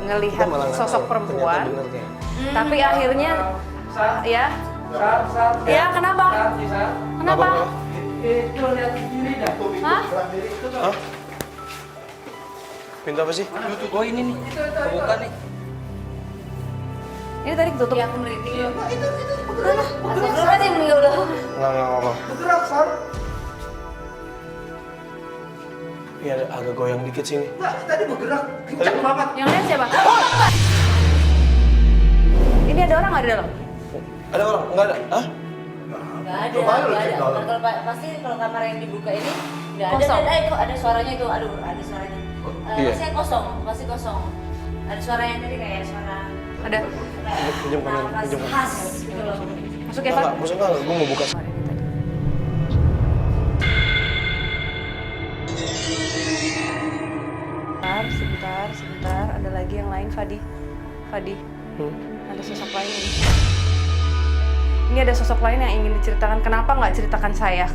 ngelihat sosok perempuan. Tapi akhirnya ya. Ya, kenapa? Kenapa? Itu lihat sendiri dah. Hah? Hah? Pintu apa sih? Oh ini nih, kebuka nih. Ini tadi tutup. Yang merinding ya. Itu Mana? Astagfirullahaladzim, ya Allah. Enggak apa. bergerak, Sar. Iya, agak goyang dikit sini. Nggak, tadi bergerak. Kencang banget. Yang lain siapa? Ini ada orang nggak di dalam? Ada orang? Enggak ada? Hah? Nggak ada, Coba lu nggak cek ada. dalam. Kalau pasti kalau kamar yang dibuka ini nggak ada. Kosong. Kok ada suaranya itu? Aduh, ada suaranya. Iya. Pasti kosong, pasti kosong. Ada suara yang tadi kayak suara Ada. Pinjam kamera, nafas pinjam. khas gitu loh. Masuk ya, Enggak, Pak. maksudnya enggak, gue mau buka. Sebentar. Ada lagi yang lain, Fadi. Ada sosok lain ini. Ini ada sosok lain yang ingin diceritakan. Kenapa nggak ceritakan saya?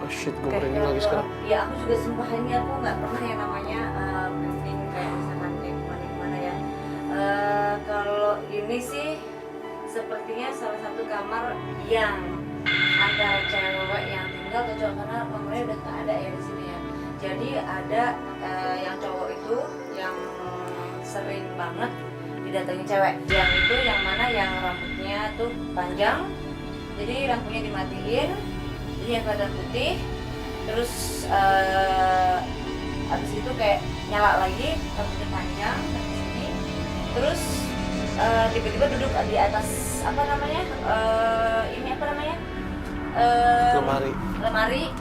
Oh shit, gue Oke. merinding lagi sekarang. Ya aku juga sumpah ini aku nggak pernah yang namanya briefing kayak misalkan kayak gimana ya. Kalau ini sih sepertinya salah satu kamar yang antara cewek yang tinggal atau cowok karena kamarnya udah tak ada ya di sini ya. Jadi ada yang cowok itu yang sering banget didatengin cewek. Yang itu yang mana yang rambutnya tuh panjang. Jadi lampunya dimatiin. Jadi yang kelihatan putih. Terus abis itu kayak nyala lagi rambutnya panjang dari sini. Terus tiba-tiba duduk di atas apa namanya? Ini apa namanya? Lemari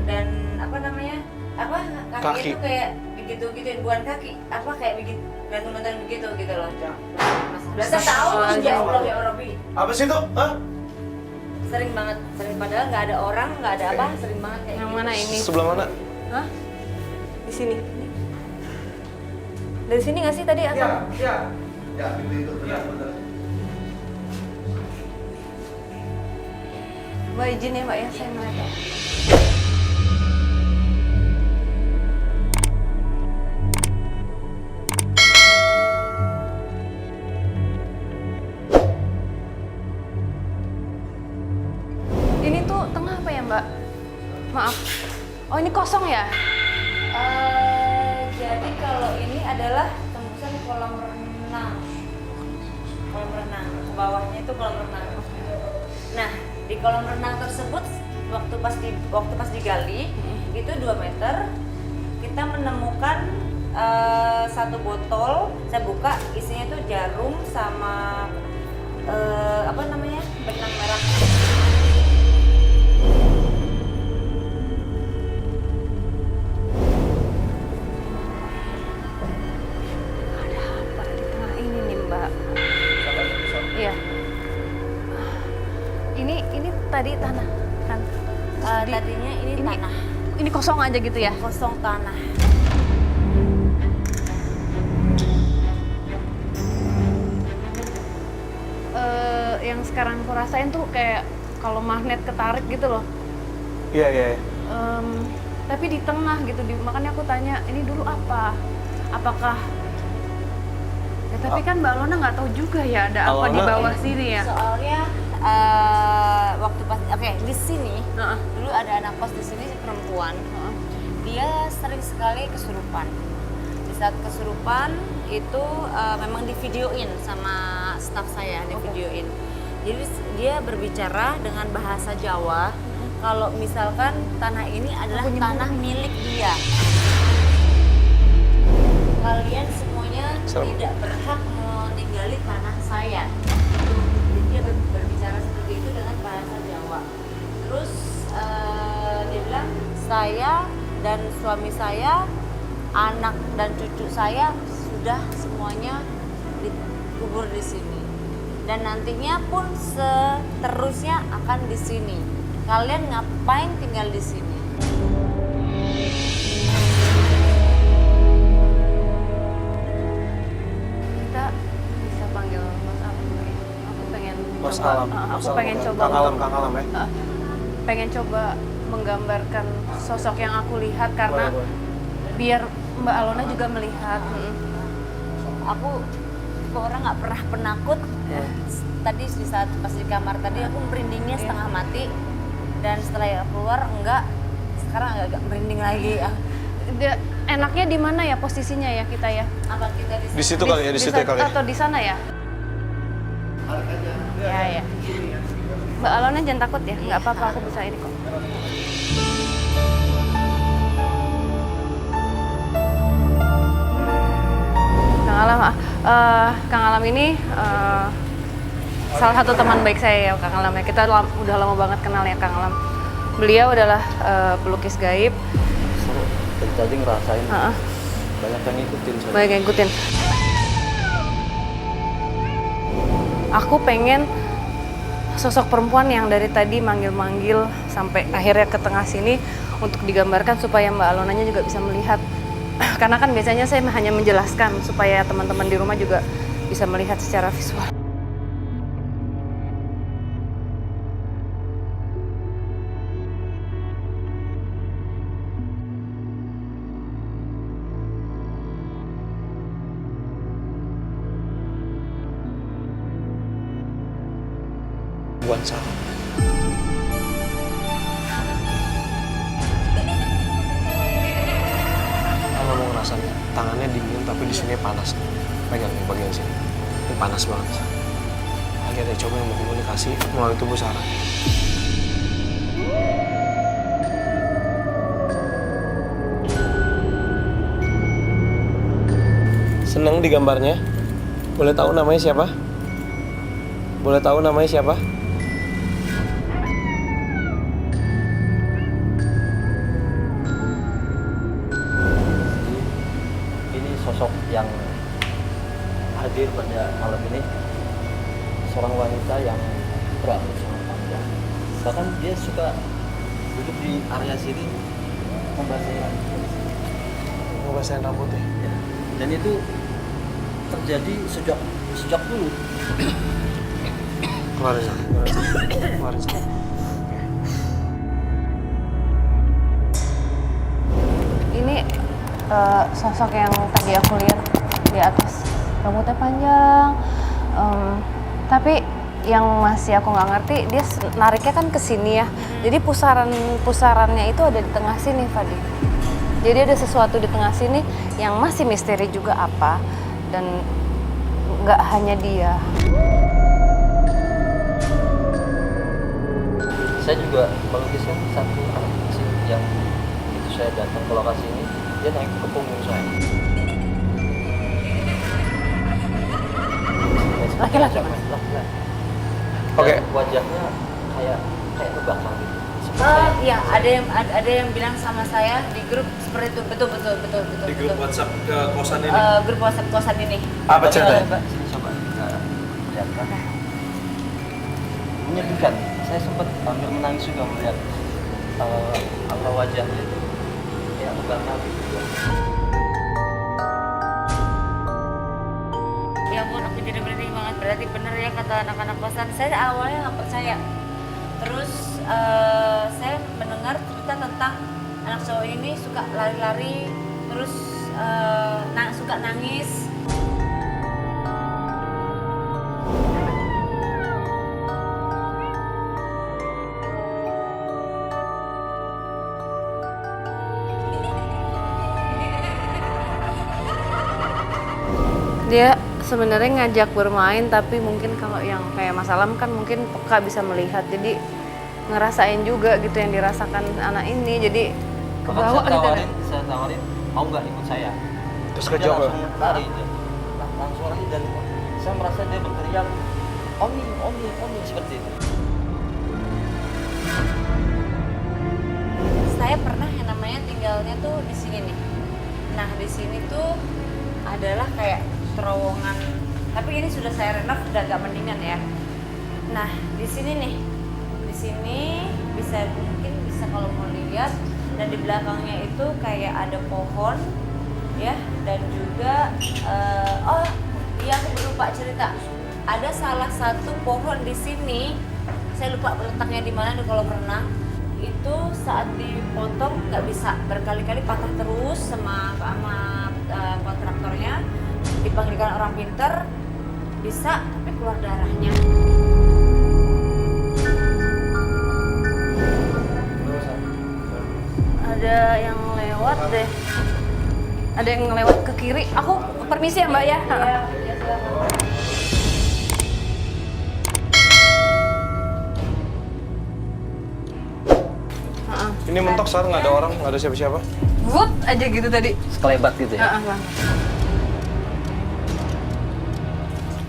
dan apa namanya? Apa Kaki. itu kayak begitu bukan kaki apa kayak begitu gantung-gantung begitu gitu loh. Berasa tahu ya Allah ya Rabbi. Apa sih itu? Hah? Sering banget, padahal nggak ada orang, nggak ada apa, sering banget kayak Yang gitu. mana ini? Sebelah mana? Hah? Di sini. Dari sini nggak sih tadi atau? Iya. Ya, pintu itu benar. Mbak izin ya Mbak ya, saya melihat. Ini tuh tengah apa ya Mbak? Maaf. Oh ini kosong ya? Jadi kalau ini adalah tembusan kolam renang. Kolam renang, ke bawahnya itu kolam renang. Nah, di kolam renang tersebut waktu pas digali itu 2 meter kita menemukan satu botol, saya buka isinya tuh jarum sama apa namanya? Benang merah. Ada apa di tengah ini nih Mbak? Iya. Ini tadi tanah kan? Tadinya ini tanah, Ini kosong aja gitu ya? kosong tanah. Yang sekarang aku rasain tuh kayak kalau magnet ketarik gitu loh. Iya. Tapi di tengah gitu, makanya aku tanya ini dulu apa? Apakah? Ya, tapi kan Mbak Lona nggak tahu juga ya ada apa di Alona, bawah sini ya. Soalnya waktu pas di sini Heeh. dulu ada anak kos di sini perempuan. Dia sering sekali kesurupan. Di saat kesurupan itu memang divideoin sama staf saya, divideoin. Jadi dia berbicara dengan bahasa Jawa. Kalau misalkan tanah ini adalah tanah milik dia. Kalian semuanya tidak berhak meninggali tanah saya. Jadi dia berbicara seperti itu dengan bahasa Jawa. Terus dia bilang saya dan suami saya, anak dan cucu saya sudah semuanya dikubur di sini. Dan nantinya pun seterusnya akan di sini. Kalian ngapain tinggal di sini? Kita bisa panggil Mas Alam nggak ya? Aku pengen Mas coba. Alam. Aku Mas Alam, pengen bukan? coba. Kang Alam ya. pengen coba menggambarkan sosok yang aku lihat karena Boleh. biar Mbak Alona juga melihat. Aku tipe orang nggak pernah penakut. Tadi di saat pas di kamar tadi aku merindingnya setengah mati, dan setelah ya keluar enggak. Sekarang agak merinding lagi. Enaknya di mana ya posisinya ya kita ya? Apa kita di Di situ kali ya, di situ ya kali. Atau di sana ya? Ya. Mbak Alona jangan takut ya, nggak apa-apa, aku bisa ini kok. Kang Alam ini salah satu teman baik saya ya, Kang Alam ya. Kita udah lama banget kenal ya, Kang Alam. Beliau adalah pelukis gaib. Dari tadi ngerasain banyak yang ngikutin saya. Banyak yang ngikutin. Aku pengen sosok perempuan yang dari tadi manggil-manggil sampai akhirnya ke tengah sini untuk digambarkan supaya Mbak Alonanya juga bisa melihat. Karena kan biasanya saya hanya menjelaskan supaya teman-teman di rumah juga bisa melihat secara visual. Bukan salah. Kalau mau ngerasain tangannya dingin tapi di sini panas. Pegang nih bagian sini. Ini panas banget. Lagi ada coba yang mau komunikasi melalui tubuh Sarah. Seneng di gambarnya? Boleh tahu namanya siapa? Boleh tahu namanya siapa? Ini sosok yang hadir pada malam ini seorang wanita yang berambut sangat panjang. Bahkan dia suka duduk di area sini Ngebasahin rambutnya. ya. Dan itu terjadi sejak dulu. Keluarin sana. Keluarin sana. Ini sosok yang tadi aku lihat di atas, rambutnya panjang. Tapi yang masih aku nggak ngerti, dia nariknya kan ke sini ya. Jadi pusarannya itu ada di tengah sini, Fadi. Jadi ada sesuatu di tengah sini yang masih misteri juga apa, dan nggak hanya dia. Saya juga melukiskan satu anak kecil yang itu saya datang ke lokasi ini, dia naik ke punggung saya. Laki-laki, Mas? Laki-laki. Oke. Dan wajahnya kayak kebakar gitu. Iya, ada yang bilang sama saya di grup seperti itu, betul. Di grup WhatsApp ke kosan ini. Grup WhatsApp kosan ini. Apa ceritanya? Mbak, sini coba kita lihatkan. Menyedihkan. Saya sempat hampir menangis juga melihat aura wajahnya itu kayak kebakar gitu. Ya ampun, aku jadi merinding banget. Berarti bener ya kata anak-anak kosan. Saya awalnya nggak percaya. Terus saya mendengar cerita tentang anak cowok ini suka lari-lari, terus suka nangis. Dia sebenarnya ngajak bermain, tapi mungkin kalau yang kayak Mas Alam kan mungkin peka bisa melihat, jadi ngerasain juga gitu yang dirasakan anak ini, jadi kebawa gitu. Saya tawarin, mau nggak ikut saya? Terus Dia kejawab. langsung lari, langsung lari, dan saya merasa dia berteriak, Omi, seperti itu. Saya pernah yang namanya tinggalnya tuh di sini nih. Nah di sini tuh adalah kayak terowongan, tapi ini sudah saya renov, udah agak mendingan ya. Nah di sini nih, di sini mungkin bisa kalau mau lihat, dan di belakangnya itu kayak ada pohon ya, dan juga oh iya aku lupa cerita, ada salah satu pohon di sini, saya lupa letaknya di mana di kolam renang. itu saat dipotong nggak bisa, berkali-kali patah terus sama kontraktornya. Dipanggilkan orang pinter, bisa tapi keluar darahnya. Ada yang lewat deh. Ada yang lewat ke kiri. Aku permisi ya Mbak ya. Iya, ya silakan. Ini mentok Sar, nggak ada orang, nggak ada siapa-siapa. Wut aja gitu tadi. Sekelebat gitu ya. Bang.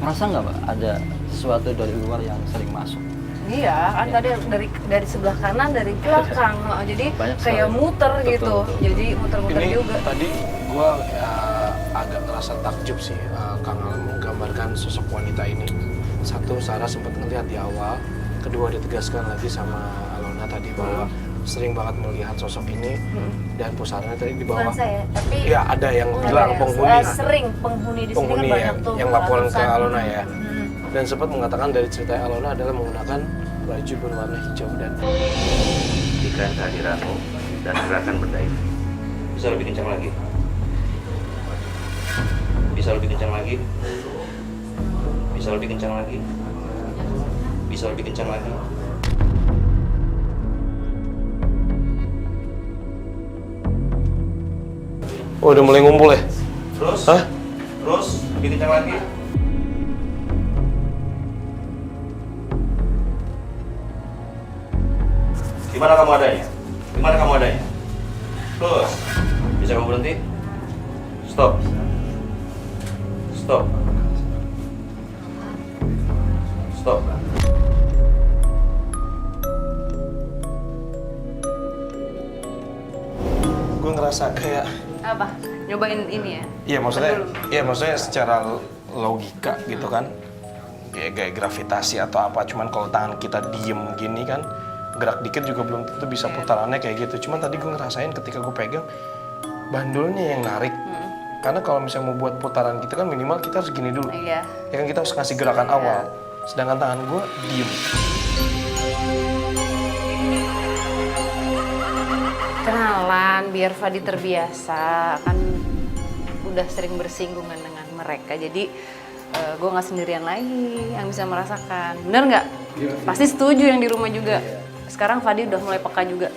Merasa nggak Mbak ada sesuatu dari luar yang sering masuk? Iya, kan tadi dari sebelah kanan, dari belakang. Jadi Banyak kayak sekali. muter Betul, gitu. betul. Jadi muter-muter Ini juga. tadi gua agak ngerasa takjub sih, Kang Al menggambarkan sosok wanita ini. Satu, Sarah sempat ngelihat di awal. Kedua, ditegaskan lagi sama Alona tadi bahwa sering banget melihat sosok ini. Dan Pusaranya tadi di Bukan bawah. saya, tapi Ya ada yang Oh, bilang ada. penghuni. Sering penghuni di sini kan Penghuni banyak tuh. yang laporan ke ratusan. Alona ya. Dan sempat mengatakan dari cerita Alona adalah menggunakan baju berwarna hijau dan Buktikan kehadiranmu dan gerakan benda itu. Bisa lebih kencang lagi. Bisa lebih kencang lagi. Bisa lebih kencang lagi. Bisa lebih kencang lagi. oh udah mulai ngumpul ya? Terus. Hah? Terus lebih kencang lagi. Di mana kamu adanya? Di mana kamu adanya? Terus. Bisa kamu berhenti? Stop. Stop. Stop. Gue ngerasa kayak Apa? Nyobain ini ya? Iya maksudnya secara logika gitu kan, kayak gravitasi atau apa. Cuman kalau tangan kita diem gini kan, gerak dikit juga belum tentu bisa putarannya kayak gitu. Cuman tadi gue ngerasain ketika gue pegang, bandulnya yang narik. Karena kalau misalnya mau buat putaran gitu kan minimal kita harus gini dulu. Iya. Ya kan kita harus ngasih gerakan awal. Sedangkan tangan gue diem. Kenalan biar Fadi terbiasa, kan udah sering bersinggungan dengan mereka. Jadi gue nggak sendirian lagi yang bisa merasakan. Bener nggak? Pasti setuju yang di rumah juga. Sekarang Fadi udah mulai peka juga.